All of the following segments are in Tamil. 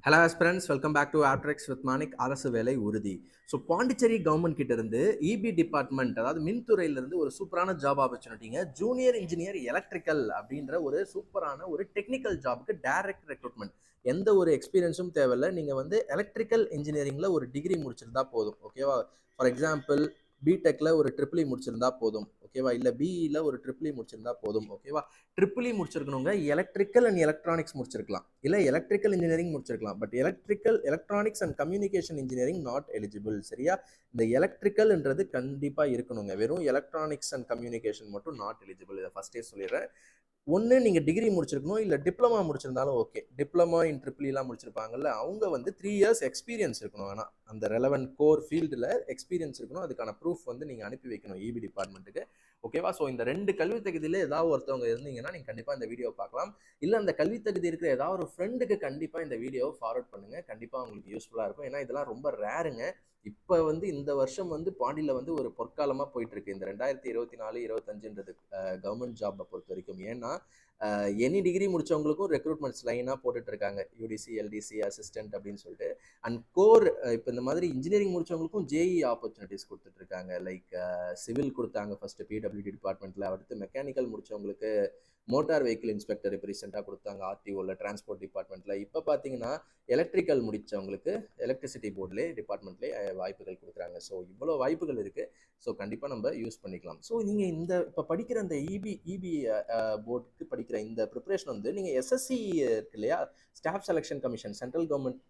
Hello aspirants, welcome back to Aptrex with Manik. அரசு வேலை உறுதி. ஸோ பாண்டிச்சேரி கவர்மெண்ட் கிட்ட இருந்து இபி டிபார்ட்மெண்ட், அதாவது மின்துறையிலிருந்து ஒரு சூப்பரான ஜாப் ஆப்பர்ச்சுனிட்டிங்க. ஜூனியர் இன்ஜினியர் எலக்ட்ரிக்கல் அப்படின்ற ஒரு சூப்பரான ஒரு டெக்னிக்கல் ஜாப்க்கு டைரக்ட் ரெக்ரூட்மெண்ட். எந்த ஒரு எக்ஸ்பீரியன்ஸும் தேவையில்லை. நீங்கள் வந்து எலக்ட்ரிக்கல் இன்ஜினியரிங்கில் ஒரு டிகிரி முடிச்சிருந்தா போதும், ஓகேவா? ஃபார் எக்ஸாம்பிள், பிடெக்ல ஒரு ட்ரிபிள் முடிச்சிருந்தா போதும், ஓகேவா? இல்லை பிஇல ஒரு ட்ரிபிள் முடிச்சிருந்தா போதும், ஓகேவா? ட்ரிபிள் முடிச்சிருக்கணுங்க. எலக்ட்ரிக்கல் அண்ட் எலக்ட்ரானிக்ஸ் முடிச்சிருக்கலாம், இல்லை எலக்ட்ரிக்கல் இன்ஜினியரிங் முடிச்சிருக்கலாம். But electronics and communication engineering not eligible, சரியா? இந்த எலக்ட்ரிக்கல்ன்றது கண்டிப்பாக இருக்கணுங்க. வெறும் எலக்ட்ரானிக்ஸ் அண்ட் கம்யூனிகேஷன் மட்டும் நாட் எலிஜிபிள். இதை ஃபர்ஸ்டே சொல்லிடுறேன். ஒன்று நீங்கள் டிகிரி முடிச்சிருக்கணும், இல்லை டிப்ளமா முடிச்சிருந்தாலும் ஓகே. டிப்ளமா இன் ட்ரிபிள்லாம் முடிச்சிருப்பாங்கல்ல, அவங்க வந்து 3 இயர்ஸ் எக்ஸ்பீரியன்ஸ் இருக்கணும். ஆனால் அந்த ரெலவெண்ட் கோர் ஃபீல்டில் எக்ஸ்பீரியன்ஸ் இருக்கணும். அதுக்கான ப்ரூஃப் வந்து நீங்கள் அனுப்பி வைக்கணும் இபி டிபார்ட்மெண்ட்டுக்கு, ஓகேவா? ஸோ இந்த 2 கல்வி தகுதியில் ஏதாவது ஒருத்தவங்க இருந்தீங்கன்னா நீங்கள் கண்டிப்பாக இந்த வீடியோ பார்க்கலாம். இல்லை அந்த கல்வி தகுதி இருக்கிற ஏதாவது ஒரு ஃப்ரெண்டுக்கு கண்டிப்பாக இந்த வீடியோவை ஃபார்வர்ட் பண்ணுங்கள். கண்டிப்பாக உங்களுக்கு யூஸ்ஃபுல்லாக இருக்கும். ஏன்னா இதெல்லாம் ரொம்ப ரேருங்க. இப்போ வந்து இந்த வருஷம் வந்து பாண்டியில் வந்து ஒரு பொற்காலமாக போயிட்டு இருக்கு, இந்த 2024-25ன்றது கவர்மெண்ட் ஜாப்பை பொறுத்த வரைக்கும். ஏன்னா எனி டிகிரி முடிச்சவங்களுக்கும் ரெக்ரூட்மெண்ட்ஸ் லைனாக போட்டுட்டு இருக்காங்க, யூடிசி, எல்டிசி, அசிஸ்டன்ட் அப்படின்னு சொல்லிட்டு. அண்ட் கோர் இப்போ இந்த மாதிரி இன்ஜினியரிங் முடிச்சவங்களுக்கும் ஜேஇ ஆப்பர்ச்சுனிட்டிஸ் கொடுத்துட்டு இருக்காங்க. லைக் சிவில் கொடுத்தாங்க ஃபர்ஸ்ட் பிடபிள்யூடி டிபார்ட்மெண்ட்டில். அடுத்து மெக்கானிக்கல் முடிச்சவங்களுக்கு மோட்டார் வெஹிக்கிள் இன்ஸ்பெக்டர் இப்போ ரீசெண்டாக கொடுத்தாங்க ஆர்டிஓவில், டிரான்ஸ்போர்ட் டிபார்ட்மெண்ட்டில். இப்போ பார்த்தீங்கன்னா எலக்ட்ரிக்கல் முடித்தவங்களுக்கு எலக்ட்ரிசிட்டி போர்ட்லேயே டிபார்ட்மெண்ட்லேயே வாய்ப்புகள் கொடுக்குறாங்க. ஸோ இவ்வளோ வாய்ப்புகள் இருக்குது. ஸோ கண்டிப்பாக நம்ம யூஸ் பண்ணிக்கலாம். ஸோ நீங்கள் இந்த இப்போ படிக்கிற அந்த இபி போர்டுக்கு படிக்கிற இந்த ப்ரிப்பரேஷன் வந்து நீங்கள் எஸ்எஸ்சி இருக்கு இல்லையா, staff selection commission, central government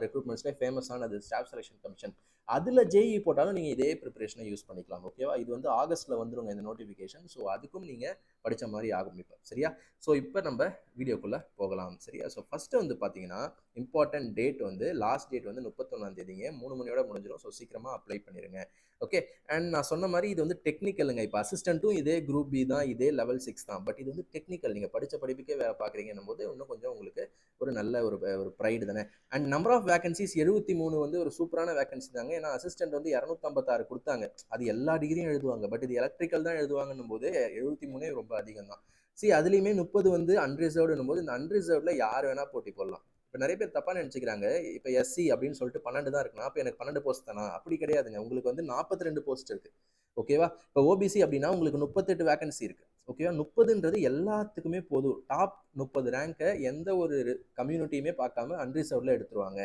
ரெக்ரூட்மெண்ட்ஸ்லேயே ஃபேமஸானது ஸ்டாஃப் செலெக்ஷன் கமிஷன். அதில் ஜேஇ போட்டாலும் நீங்கள் இதே ப்ரிப்பரேஷனை யூஸ் பண்ணிக்கலாம், ஓகேவா? இது வந்து ஆகஸ்ட்டில் வந்துருங்க இந்த நோட்டிஃபிகேஷன். ஸோ அதுக்கும் நீங்கள் படித்த மாதிரி ஆகும் இப்போ, சரியா? ஸோ இப்போ நம்ம வீடியோக்குள்ளே போகலாம், சரியா? ஸோ ஃபஸ்ட்டு வந்து பார்த்தீங்கன்னா இம்பார்ட்டன்ட் டேட் வந்து லாஸ்ட் டேட் வந்து 31 3 மணியோட முடிஞ்சிடும். ஸோ சீக்கிரமாக அப்ளை பண்ணிடுங்க, ஓகே? அண்ட் நான் சொன்ன மாதிரி இது வந்து டெக்னிக்கலுங்க. இப்போ அசிஸ்டண்ட்டும் இதே குரூப் பி தான், இதே லெவல் 6 தான். பட் இது வந்து டெக்னிக்கல். நீங்கள் படித்த படிப்புக்கே வேலை பார்க்குறீங்கன்னும் போது இன்னும் கொஞ்சம் உங்களுக்கு ஒரு நல்ல ஒரு ப்ரைடு தானே. அண்ட் நம்பர் ஆஃப் வேகன்சிஸ் 73 வந்து ஒரு சூப்பரான வேகன்சி தாங்க. ஏன்னா அசிஸ்டன்ட் வந்து 256 கொடுத்தாங்க. அது எல்லா டிகிரியும் எழுதுவாங்க. பட் இது எலக்ட்ரிக்கல் தான் எழுதுவாங்கன்னும் போது 73 ரொம்ப அதிகம் தான். அதுலேயுமே 30 வந்து அன்ரிசர்வ்டுன்னும் போது இந்த அன்ரிசர்வ்டில் யார் வேணால் போட்டி போடலாம். இப்போ நிறைய பேர் தப்பாக நினச்சிக்கிறாங்க, இப்போ எஸ்சி அப்படின்னு சொல்லிட்டு 12 தான் இருக்குன்னா அப்போ எனக்கு 12 போஸ்ட் தானா? அப்படி கிடையாதுங்க. உங்களுக்கு வந்து 42 போஸ்ட் இருக்குது, ஓகேவா? இப்போ ஓபிசி அப்படின்னா உங்களுக்கு 38 வேகன்சி இருக்குது, ஓகேவா? 30ன்றது எல்லாத்துக்குமே போதும். டாப் 30 ரேங்கை எந்த ஒரு கம்யூனிட்டியுமே பார்க்காம அன்ரிசர்வ்டில் எடுத்துருவாங்க.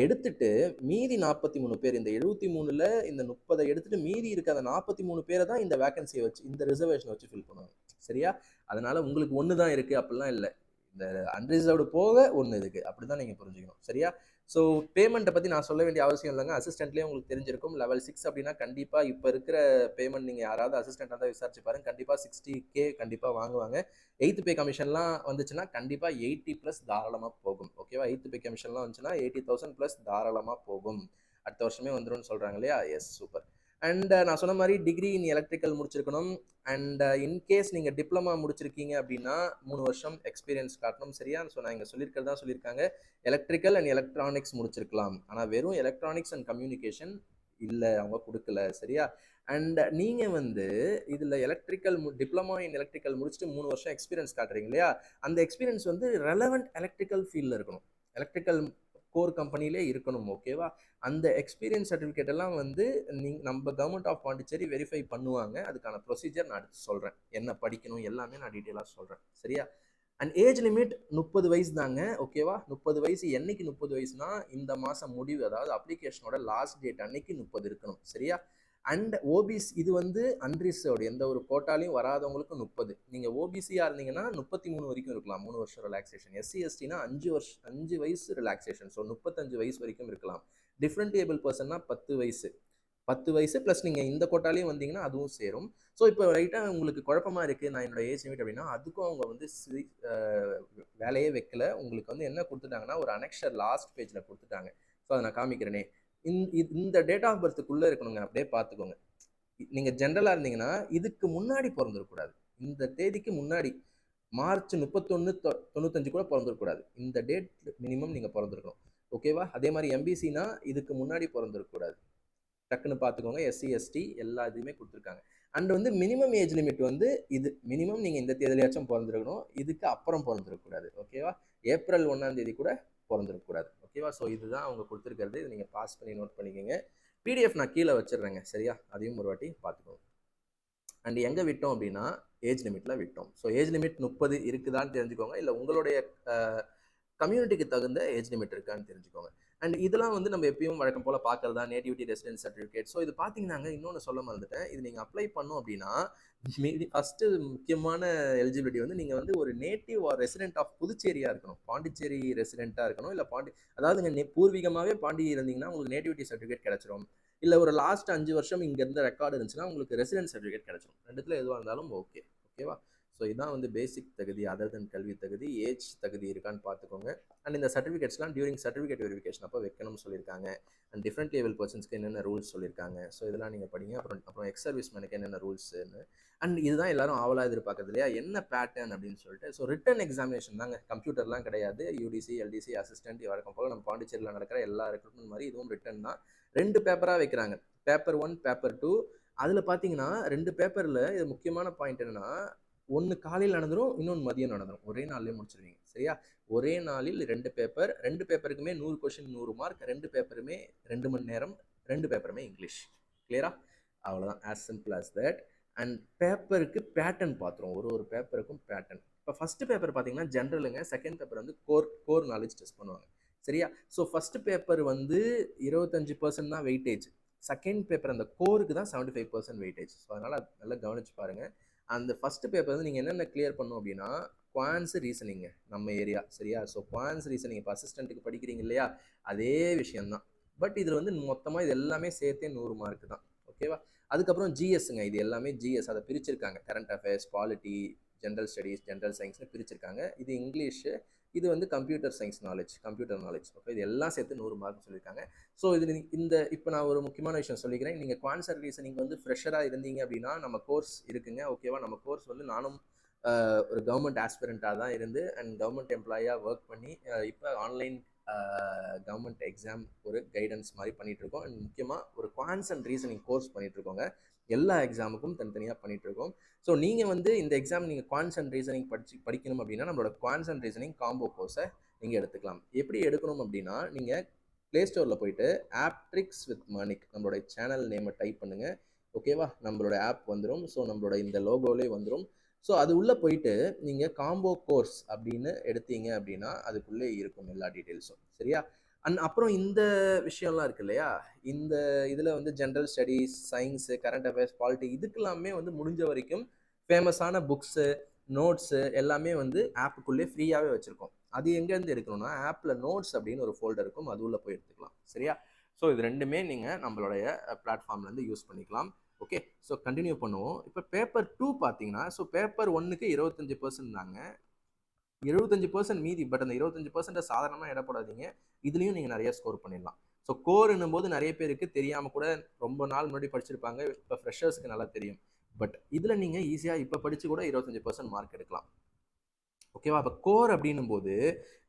எடுத்துட்டு மீதி 43 பேர், இந்த 73ல் இந்த 30 எடுத்துட்டு மீதி இருக்க அந்த 43 பேரை தான் இந்த வேகன்சியை வச்சு, இந்த ரிசர்வேஷனை வச்சு ஃபில் பண்ணுவாங்க, சரியா? அதனால உங்களுக்கு ஒன்று தான் இருக்குது அப்படிலாம் இல்லை. இந்த அன்ரிசர்வ்டு போக ஒன்று இருக்குது, அப்படி தான் நீங்கள் புரிஞ்சுக்கணும், சரியா? ஸோ பேமெண்ட்டை பற்றி நான் சொல்ல வேண்டிய அவசியம் இல்லைங்க. அசிஸ்டன்ட்லேயே உங்களுக்கு தெரிஞ்சிருக்கும். லெவல் 6 அப்படின்னா கண்டிப்பாக இப்போ இருக்கிற பேமெண்ட், நீங்கள் யாராவது அசிஸ்டண்ட்டாக தான் விசாரிச்சு பாருங்க, கண்டிப்பாக 60K கண்டிப்பாக வாங்குவாங்க. 8th பே கமிஷன்லாம் வந்துச்சுன்னா கண்டிப்பாக 80+ தாராளமாக போகும், ஓகேவா? 8th பே கமிஷன்லாம் வந்துச்சுன்னா 80,000+ தாராளமாக போகும். அடுத்த வருஷமே வந்துடும் சொல்கிறாங்க இல்லையா? S, super. அண்ட் நான் சொன்ன மாதிரி டிகிரி இன் எலக்ட்ரிக்கல் முடிச்சிருக்கணும். அண்ட் இன்கேஸ் நீங்கள் டிப்ளமா முடிச்சிருக்கீங்க அப்படின்னா 3 வருஷம் எக்ஸ்பீரியன்ஸ் காட்டணும், சரியா? ஸோ நான் இங்கே சொல்லியிருக்கிறதா சொல்லியிருக்காங்க, எலக்ட்ரிக்கல் அண்ட் எலக்ட்ரானிக்ஸ் முடிச்சிருக்கலாம். ஆனால் வெறும் எலக்ட்ரானிக்ஸ் அண்ட் கம்யூனிகேஷன் இல்லை, அவங்க கொடுக்கல, சரியா? அண்ட் நீங்கள் வந்து இதில் டிப்ளமா இன் எலக்ட்ரிக்கல் முடிச்சுட்டு 3 வருஷம் எக்ஸ்பீரியன்ஸ் காட்டுறீங்க இல்லையா, அந்த எக்ஸ்பீரியன்ஸ் வந்து ரெலவெண்ட் எலக்ட்ரிக்கல் ஃபீல்டில் இருக்கணும், எலக்ட்ரிக்கல் கோர் கம்பெனிலே இருக்கணும், ஓகேவா? அந்த எக்ஸ்பீரியன்ஸ் சர்டிஃபிகேட் எல்லாம் வந்து நம்ம கவர்மெண்ட் ஆஃப் பாண்டிச்சேரி வெரிஃபை பண்ணுவாங்க. அதுக்கான ப்ரொசீஜர் நான் அடுத்து சொல்கிறேன், என்ன படிக்கணும் எல்லாமே நான் டீட்டெயிலாக சொல்கிறேன், சரியா? அண்ட் ஏஜ் லிமிட் 30 வயசு தாங்க, ஓகேவா? 30 வயசு என்னைக்கு 30 வயசுனா இந்த மாதம் முடிவு, அதாவது அப்ளிகேஷனோட லாஸ்ட் டேட் அன்னைக்கு 30 இருக்கணும், சரியா? அண்ட் ஓபிசி இது வந்து அன்ரிசர்வ்டு, எந்த ஒரு கோட்டாலையும் வராதவங்களுக்கு 30. நீங்கள் ஓபிசியாக இருந்தீங்கன்னா 33 வரைக்கும் இருக்கலாம், 3 வருஷம் ரிலாக்ஸேஷன். எஸ்சி எஸ்டினா 5 வயசு ரிலாக்ஸேஷன், ஸோ 35 வயசு வரைக்கும் இருக்கலாம். டிஃப்ரெண்ட் ஏபிள் பர்சன்னா 10 வயசு ப்ளஸ் நீங்கள் இந்த கோட்டாலையும் வந்தீங்கன்னா அதுவும் சேரும். ஸோ இப்போ ரைட்டாக உங்களுக்கு குழப்பமா இருக்குது, நான் என்னோட ஏஜ் லிமிட் அப்படின்னா, அதுக்கும் அவங்க வந்து வேலையே வைக்கல. உங்களுக்கு வந்து என்ன கொடுத்துட்டாங்கன்னா ஒரு அனெக்ஷர் லாஸ்ட் பேஜில் கொடுத்துட்டாங்க. ஸோ அதை நான் காமிக்கிறேனே, இந்த டேட் ஆஃப் பர்த்துக்குள்ளே இருக்கணுங்க, அப்படியே பார்த்துக்கோங்க. நீங்கள் ஜென்ரலாக இருந்தீங்கன்னா இதுக்கு முன்னாடி பிறந்துடக்கூடாது, இந்த தேதிக்கு முன்னாடி மார்ச் 31 95 கூட பிறந்திருக்கக்கூடாது. இந்த டேட் மினிமம் நீங்கள் பிறந்திருக்கணும், ஓகேவா? அதே மாதிரி எம்பிசினா இதுக்கு முன்னாடி பிறந்திருக்கக்கூடாது, டக்குன்னு பார்த்துக்கோங்க. எஸ்சி எஸ்டி எல்லா இதுவுமே கொடுத்துருக்காங்க. அண்ட் வந்து மினிமம் ஏஜ் லிமிட் வந்து இது மினிமம் நீங்கள் இந்த தேதியிலாச்சும் பிறந்திருக்கணும், இதுக்கு அப்புறம் பிறந்திருக்கக்கூடாது, ஓகேவா? ஏப்ரல் 1ஆம் தேதி கூட பிறந்திருக்கக்கூடாது. ஓகேவா? ஸோ இதுதான் அவங்க கொடுத்துருக்கிறது. இது நீங்கள் பாஸ் பண்ணி நோட் பண்ணிக்கோங்க. பிடிஎஃப் நான் கீழே வச்சிடுறேங்க. சரியா? அதையும் ஒரு வாட்டி பார்த்துக்கோங்க. அண்ட் எங்கே விட்டோம் அப்படின்னா ஏஜ் லிமிட்டில் விட்டோம். ஸோ ஏஜ் லிமிட் 30 இருக்குதான்னு தெரிஞ்சுக்கோங்க. இல்லை உங்களுடைய கம்யூனிட்டிக்கு தகுந்த ஏஜ் லிமிட் இருக்கான்னு தெரிஞ்சுக்கோங்க. அண்ட் இதெல்லாம் வந்து நம்ம எப்பயும் வழக்கம் போல் பார்க்கறதா நேட்டிவிட்டி ரெசிடென்ஸ் சர்டிஃபிகேட். ஸோ இது பார்த்தீங்கன்னாங்க, இன்னொன்று சொல்ல மறந்துட்டேன். இது நீங்கள் அப்ளை பண்ணோம் அப்படின்னா ஃபஸ்ட்டு முக்கியமான எலிஜிபிலிட்டி வந்து நீங்கள் வந்து ஒரு நேட்டிவ் ஆர் ரெசிடென்ட் ஆஃப் புதுச்சேரியாக இருக்கணும். பாண்டிச்சேரி ரெசிடென்ட்டாக இருக்கணும். இல்லை அதாவது நீங்கள் பூர்வீகமாகவே பாண்டி இருந்தீங்கன்னா உங்களுக்கு நேட்டிவிட்டி சர்டிஃபிகேட் கிடச்சிரும். இல்லை ஒரு லாஸ்ட் 5 வருஷம் இங்கே இருந்த ரெக்கார்டு இருந்துச்சுன்னா உங்களுக்கு ரெசிடென்ட் சர்டிஃபிகேட் கிடச்சிரும். ரெண்டுத்தில் எதுவாக இருந்தாலும் ஓகே. ஓகேவா? ஸோ இதான் வந்து பேசிக் தகுதி. அதர் தென் கல்வி தகுதி. ஏஜ் தகுதி இருக்கான்னு பார்த்துக்கோங்க. அண்ட் இந்த சர்டிஃபிகேட்ஸ்லாம் டியூரிங் சர்டிஃபிகேட் வெரிஃபிகேஷன் அப்போ வைக்கணும்னு சொல்லியிருக்காங்க. அண்ட் டிஃப்ரெண்ட் லேவல் பர்சன்ஸ்க்கு என்னென்ன ரூல்ஸ் சொல்லியிருக்காங்க. ஸோ இதெல்லாம் நீங்கள் படிங்க. அப்புறம் எக்ஸ் சர்வீஸ் மேனுக்கு என்னென்ன ரூல்ஸ்னு. அண்ட் இதுதான் எல்லாரும் ஆவலாக எதிர்பார்க்கறது இல்லையா, என்ன பேட்டர்ன் அப்படின்னு சொல்லிட்டு. ஸோ ரிட்டன் எக்ஸாமினேஷன் தாங்க, கம்ப்யூட்டர்லாம் கிடையாது. யூடிசி எல்டிசி அசிஸ்டன்ட் வழக்கம் போல் நம்ம பாண்டிச்சேரியில் நடக்கிற எல்லா ரெக்ரூட்மெண்ட் மாதிரி இதுவும் ரிட்டன் தான். 2 பேப்பராக வைக்கிறாங்க. Paper 1, paper 2. அதில் பார்த்தீங்கன்னா 2 பேப்பரில் இது முக்கியமான பாயிண்ட் என்னன்னா, ஒன்று காலையில் நடந்துடும், இன்னொன்று மதியம் நடந்துடும். ஒரே நாள்லேயே முடிச்சிருவீங்க. சரியா? ஒரே நாளில் 2 பேப்பர். 2 பேப்பருக்குமே 100 கொஷின் 100 மார்க். 2 பேப்பருமே 2 மணி நேரம். 2 பேப்பருமே இங்கிலீஷ். கிளியரா? அவ்வளோதான். As simple as that. And பேப்பருக்கு பேட்டர்ன் பார்த்துரும். ஒரு பேப்பருக்கும் பேட்டர்ன். இப்போ ஃபஸ்ட்டு பேப்பர் பார்த்தீங்கன்னா ஜென்ரலுங்க. செகண்ட் பேப்பர் வந்து கோர் நாலேஜ் டெஸ்ட் பண்ணுவாங்க. சரியா? ஸோ ஃபஸ்ட்டு பேப்பர் வந்து 25% தான் வெயிட்டேஜ். செகண்ட் பேப்பர் அந்த கோருக்கு தான் 75% வெயிட்டேஜ். ஸோ அதனால் நல்லா கவனிச்சு பாருங்கள். அந்த ஃபஸ்ட்டு பேப்பர் வந்து நீங்கள் என்னென்ன கிளியர் பண்ணணும் அப்படின்னா, குவான்ஸ் ரீசனிங்க நம்ம ஏரியா. சரியா? ஸோ குவான்ஸ் ரீசனிங் இப்போ அசிஸ்டண்ட்டுக்கு படிக்கிறீங்க இல்லையா, அதே விஷயம்தான். பட் இதில் வந்து மொத்தமாக இது எல்லாமே சேர்த்தே 100 மார்க் தான். ஓகேவா? அதுக்கப்புறம் ஜிஎஸ்ங்க. இது எல்லாமே ஜிஎஸ். அதை பிரிச்சிருக்காங்க. Current affairs, polity, general studies, general சயின்ஸ்னு பிரிச்சிருக்காங்க. இது இங்கிலீஷு, இது வந்து computer science knowledge, computer knowledge. Okay, இது எல்லாம் சேர்த்து 100 மார்க் சொல்லியிருக்காங்க. ஸோ இது இப்போ நான் ஒரு முக்கியமான விஷயம் சொல்லிக்கிறேன். நீங்கள் குவான்சர் ரீசனிங் வந்து ஃப்ரெஷராக இருந்தீங்க அப்படின்னா நம்ம கோர்ஸ் இருக்குங்க. ஓகேவா? நம்ம கோர்ஸ் வந்து நானும் ஒரு கவர்மெண்ட் ஆஸ்பிரண்ட்டாக தான் இருந்து அண்ட் கவர்மெண்ட் எம்ப்ளாயாக ஒர்க் பண்ணி இப்போ ஆன்லைன் கவர்மெண்ட் எக்ஸாம் ஒரு கைடன்ஸ் மாதிரி பண்ணிகிட்ருக்கோம். அண்ட் முக்கியமாக ஒரு குவான்ஸ் அண்ட் ரீசனிங் கோர்ஸ் பண்ணிகிட்ருக்கோங்க. எல்லா எக்ஸாமுக்கும் தனித்தனியாக பண்ணிகிட்ருக்கோம். ஸோ நீங்கள் வந்து இந்த எக்ஸாம் நீங்கள் குவான்ஸ் அண்ட் ரீசனிங் படிக்கணும் அப்படின்னா நம்மளோட குவான்ஸ் அண்ட் ரீசனிங் காம்போ கோர்ஸை நீங்கள் எடுத்துக்கலாம். எப்படி எடுக்கணும் அப்படின்னா, நீங்கள் ப்ளே ஸ்டோரில் போயிட்டு ஆப்ட்ரிக்ஸ் வித் மாணிக் நம்மளோட சேனல் நேமை டைப் பண்ணுங்கள். ஓகேவா? நம்மளோட ஆப் வந்துடும். ஸோ நம்மளோட இந்த லோகோவிலே வந்துடும். ஸோ அது உள்ளே போயிட்டு நீங்கள் காம்போ கோர்ஸ் அப்படின்னு எடுத்தீங்க அப்படின்னா அதுக்குள்ளே இருக்கும் எல்லா டீட்டெயில்ஸும். சரியா? அப்புறம் இந்த விஷயம்லாம் இருக்கு இல்லையா, இந்த இதில் வந்து general studies, science, current affairs, polity, இதுக்கெல்லாமே வந்து முடிஞ்ச வரைக்கும் ஃபேமஸான புக்ஸு, நோட்ஸு எல்லாமே வந்து ஆப்புக்குள்ளே ஃப்ரீயாகவே வச்சுருக்கோம். அது எங்கேருந்து எடுக்கணும்னா, ஆப்பில் நோட்ஸ் அப்படின்னு ஒரு ஃபோல்டர் இருக்கும், அது உள்ளே போய் எடுத்துக்கலாம். சரியா? ஸோ இது ரெண்டுமே நீங்கள் நம்மளுடைய பிளாட்ஃபார்ம்லேருந்து யூஸ் பண்ணிக்கலாம். ஓகே, ஸோ கண்டினியூ பண்ணுவோம். இப்போ பேப்பர் 2 பார்த்தீங்கன்னா, ஸோ பேப்பர் 1க்கு 25% தாங்க. 75% மீதி. பட் அந்த 25% சாதாரணமாக இடப்படாதீங்க. இதுலேயும் நீங்கள் நிறைய ஸ்கோர் பண்ணிடலாம். ஸோ கோர்னும் போது நிறைய பேருக்கு தெரியாமல் கூட ரொம்ப நாள் முன்னாடி படிச்சிருப்பாங்க. இப்போ ஃப்ரெஷர்ஸுக்கு நல்லா தெரியும். பட் இதில் நீங்கள் ஈஸியாக இப்போ படித்து கூட 25% மார்க் எடுக்கலாம். ஓகேவா? அப்போ கோர் அப்படின்னும் போது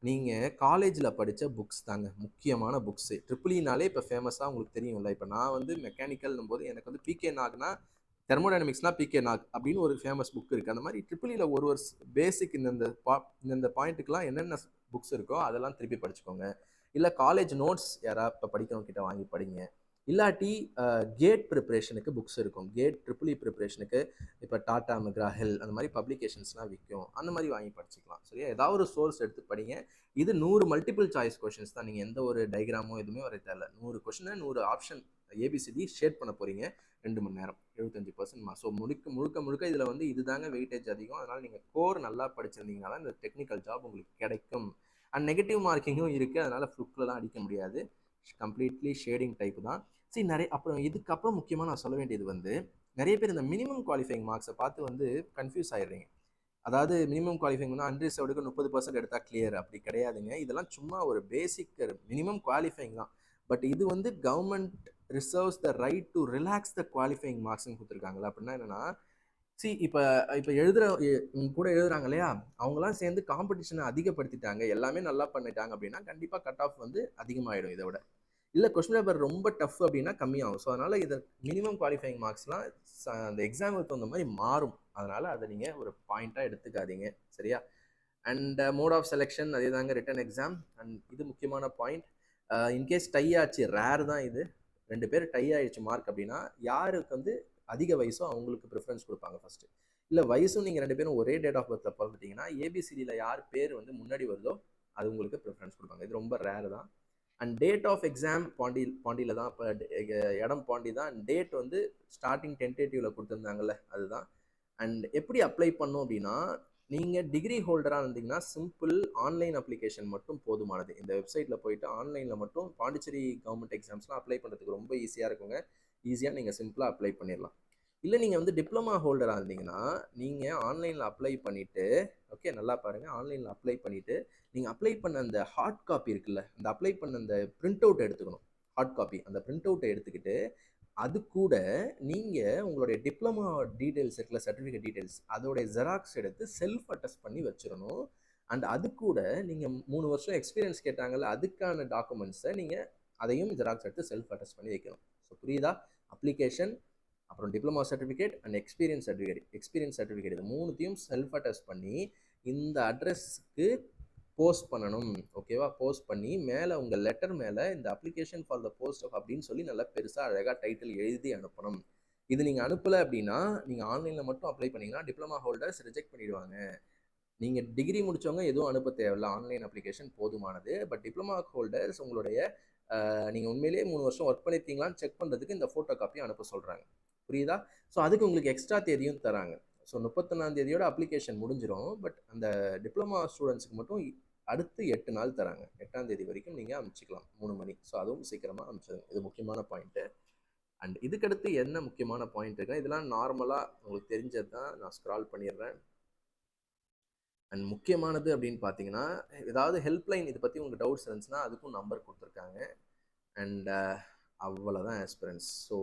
நீங்கள் காலேஜில் படித்த புக்ஸ் தாங்க முக்கியமான புக்ஸு. ட்ரிபிள்இனாலே இப்போ ஃபேமஸாக உங்களுக்கு தெரியும்ல. இப்போ நான் வந்து மெக்கானிக்கல்னும் போது எனக்கு வந்து பிகே நாக்னா தெர்மோடைனமிக்ஸ்னா பிகே நாக் அப்படின்னு ஒரு ஃபேமஸ் புக் இருக்குது. அந்த மாதிரி ட்ரிபிள்இல ஒரு பேசிக் இந்த பாயிண்ட்டுக்கெலாம் என்னென்ன புக்ஸ் இருக்கோ அதெல்லாம் திருப்பி படிச்சுக்கோங்க. இல்லை காலேஜ் நோட்ஸ் யாராவது இப்போ படிக்கிறவங்க கிட்ட வாங்கி படிங்க. இல்லாட்டி கேட் ப்ரிப்ரேஷனுக்கு புக்ஸ் இருக்கும். கேட் ட்ரிபிள்இ ப்ரிப்ரேஷனுக்கு இப்போ டாடா மெக்ரா ஹில் அந்த மாதிரி பப்ளிகேஷன்ஸ்லாம் விற்கும். அந்த மாதிரி வாங்கி படிச்சுக்கலாம். சரியா? ஏதாவது ஒரு சோர்ஸ் எடுத்து படிங்க. இது 100 மல்டிபிள் சாய்ஸ் கொஷின்ஸ் தான். நீங்கள் எந்த ஒரு டைக்ராமோ எதுவுமே வர தேவையில்ல. 100 கொஷினை 100 ஆப்ஷன் ஏபிசிடி ஷேட் பண்ண போகிறீங்க. 2 மணி நேரம், 75% ஸோ முழுக்க இதில் வந்து இதுதாங்க வெயிட்டேஜ் அதிகம். அதனால் நீங்கள் கோர் நல்லா படிச்சிருந்தீங்கன்னா தான் இந்த டெக்னிக்கல் ஜாப் உங்களுக்கு கிடைக்கும். அண்ட் நெகட்டிவ் மார்க்கிங்கும் இருக்குது. அதனால் ஃப்ளுக்லலாம் அடிக்க முடியாது. கம்ப்ளீட்லி ஷேடிங் டைப் தான். சரி, அப்புறம் இதுக்கப்புறம் முக்கியமாக நான் சொல்ல வேண்டியது வந்து, நிறைய பேர் இந்த மினிமம் குவாலிஃபைங் மார்க்ஸை பார்த்து வந்து கன்ஃபியூஸ் ஆகிடுறீங்க. அதாவது மினிமம் குவாலிஃபைங் வந்து அன்ரிசர்வ்டுக்கு 30% எடுத்தால் கிளியர். அப்படி கிடையாதுங்க. இதெல்லாம் சும்மா ஒரு பேசிக் மினிமம் குவாலிஃபைங் தான். பட் இது வந்து government reserves the right to relax the qualifying மார்க்ஸ்ன்னு கொடுத்துருக்காங்களா. அப்படின்னா என்னன்னா, இப்போ கூட எழுதுறாங்க இல்லையா, அவங்களாம் சேர்ந்து காம்படிஷனை அதிகப்படுத்திட்டாங்க, எல்லாமே நல்லா பண்ணிட்டாங்க அப்படின்னா கண்டிப்பாக கட் ஆஃப் வந்து அதிகமாகிடும். இதை விட இல்லை கொஸ்டின் பேப்பர் ரொம்ப டஃப் அப்படின்னா கம்மியாகும். ஸோ அதனால் இதை மினிமம் குவாலிஃபைங் மார்க்ஸ்லாம் அந்த எக்ஸாமுக்கு தகுந்த மாதிரி மாறும். அதனால் அதை நீங்கள் ஒரு பாயிண்ட்டாக எடுத்துக்காதீங்க. சரியா? அண்ட் மோட் ஆஃப் செலெக்ஷன் அதே தாங்க, ரிட்டன் எக்ஸாம். அண்ட் இது முக்கியமான பாயிண்ட், இன்கேஸ் டை ஆச்சு, ரேர் தான் இது, 2 பேர் டை ஆயிடுச்சு மார்க் அப்படின்னா யாருக்கு வந்து அதிக வயசோ அவங்களுக்கு ப்ரிஃபரன்ஸ் கொடுப்பாங்க ஃபர்ஸ்ட். இல்லை வயசும் நீங்கள் 2 பேரும் ஒரே டேட் ஆஃப் பர்த்தில் பிறந்துட்டீங்கன்னா ஏபிசிடியில் யார் பேர் வந்து முன்னாடி வருதோ அது உங்களுக்கு ப்ரிஃபரன்ஸ் கொடுப்பாங்க. இது ரொம்ப ரேர் தான். அண்ட் டேட் ஆஃப் எக்ஸாம் பாண்டியில் தான். இப்போ இடம் பாண்டி தான். டேட் வந்து ஸ்டார்டிங் டென்டேட்டிவில் கொடுத்துருந்தாங்கல்ல அதுதான். அண்ட் எப்படி அப்ளை பண்ணும் அப்படின்னா, நீங்கள் டிகிரி ஹோல்டராக இருந்தீங்கன்னா சிம்பிள் ஆன்லைன் அப்ளிகேஷன் மட்டும் போதுமானது. இந்த வெப்சைட்டில் போயிட்டு ஆன்லைனில் மட்டும் பாண்டிச்சேரி கவர்மெண்ட் எக்ஸாம்ஸ்லாம் அப்ளை பண்ணுறதுக்கு ரொம்ப ஈஸியாக இருக்குங்க. ஈஸியாக நீங்கள் சிம்பிளாக அப்ளை பண்ணிடலாம். இல்லை நீங்கள் வந்து டிப்ளமா ஹோல்டராக இருந்தீங்கன்னா நீங்கள் ஆன்லைனில் அப்ளை பண்ணிவிட்டு, ஓகே நல்லா பாருங்கள், ஆன்லைனில் அப்ளை பண்ணிவிட்டு நீங்கள் அப்ளை பண்ண அந்த ஹார்ட் காப்பி இருக்குல்ல, அந்த அப்ளை பண்ண அந்த பிரிண்ட் அவுட் எடுத்துக்கணும். ஹார்ட் காப்பி அந்த பிரிண்ட் அவுட்டை எடுத்துக்கிட்டு அது கூட நீங்கள் உங்களுடைய டிப்ளமா டீட்டெயில்ஸ் இருக்குல்ல, சர்டிஃபிகேட் டீட்டெயில்ஸ், அதோடைய ஜெராக்ஸ் எடுத்து செல்ஃப் அட்டஸ்ட் பண்ணி வச்சிடணும். அண்ட் அது கூட நீங்கள் 3 வருஷம் எக்ஸ்பீரியன்ஸ் கேட்டாங்கல்ல, அதுக்கான டாக்குமெண்ட்ஸை நீங்கள் அதையும் ஜெராக்ஸ் எடுத்து செல்ஃப் அட்டஸ்ட் பண்ணி வைக்கணும். ஸோ புரியுதா? அப்ளிகேஷன், அப்புறம் diploma certificate and experience certificate இது 3த்தையும் செல்ஃப் அட்டஸ்ட் பண்ணி இந்த அட்ரஸ்க்கு போஸ்ட் பண்ணணும். ஓகேவா? போஸ்ட் பண்ணி மேலே உங்கள் லெட்டர் மேலே இந்த application for the post of அப்படின்னு சொல்லி நல்லா பெருசாக அழகாக டைட்டில் எழுதி அனுப்பணும். இது நீங்கள் அனுப்பலை அப்படின்னா, நீங்கள் ஆன்லைனில் மட்டும் அப்ளை பண்ணிங்கன்னா டிப்ளமா ஹோல்டர்ஸ் ரிஜெக்ட் பண்ணிடுவாங்க. நீங்கள் டிகிரி முடித்தவங்க எதுவும் அனுப்ப தேவையில்லை, ஆன்லைன் அப்ளிகேஷன் போதுமானது. பட் டிப்ளமா ஹோல்டர்ஸ் உங்களுடைய நீங்கள் உண்மையிலேயே 3 வருஷம் ஒர்க் பண்ணியிருக்கீங்களான்னு செக் பண்ணுறதுக்கு இந்த ஃபோட்டோ காப்பியும் அனுப்ப சொல்கிறாங்க. புரியுதா? ஸோ அதுக்கு உங்களுக்கு எக்ஸ்ட்ரா தேதியும் தராங்க. ஸோ 31ஆம் தேதியோட அப்ளிகேஷன் முடிஞ்சிடும். பட் அந்த டிப்ளமா ஸ்டூடெண்ட்ஸுக்கு மட்டும் அடுத்து 8 நாள் தராங்க. 8ஆம் தேதி வரைக்கும் நீங்கள் அனுப்பிச்சிக்கலாம் 3 மணி. ஸோ அதுவும் சீக்கிரமாக அனுப்பிச்சிடுங்க. இது முக்கியமான பாயிண்ட்டு. அண்ட் இதுக்கடுத்து என்ன முக்கியமான பாயிண்ட் இருக்குன்னா, இதெல்லாம் நார்மலாக உங்களுக்கு தெரிஞ்சது தான், நான் ஸ்க்ரால் பண்ணிடுறேன். அண்ட் முக்கியமானது அப்படின்னு பார்த்தீங்கன்னா, ஏதாவது ஹெல்ப்லைன் இதை பற்றி உங்களுக்கு டவுட்ஸ் இருந்துச்சுன்னா அதுக்கும் நம்பர் கொடுத்துருக்காங்க. அண்ட் அவ்வளோதான் ஆஸ்பிரன்ஸ். ஸோ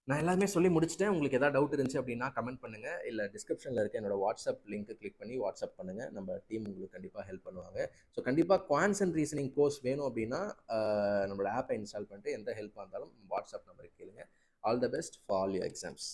நான் எல்லாமே சொல்லி முடிச்சிட்டேன். உங்களுக்கு எதாவது டவுட் இருந்துச்சு அப்படின்னா கமெண்ட் பண்ணுங்கள், இல்லை டிஸ்கிரிப்ஷனில் இருக்க என்னோட வாட்ஸ்அப் லிங்க்கு கிளிக் பண்ணி வாட்ஸ்அப் பண்ணுங்கள். நம்ம டீம் உங்களுக்கு கண்டிப்பாக ஹெல்ப் பண்ணுவாங்க. ஸோ கண்டிப்பாக குவான்ஸ் அண்ட் ரீசனிங் கோர்ஸ் வேணும் அப்படின்னா நம்மளோட ஆப்பை இன்ஸ்டால் பண்ணிட்டு எந்த ஹெல்ப்பாக இருந்தாலும் வாட்ஸ்அப் நம்பருக்கு கேளுங்க. All the best for all your exams.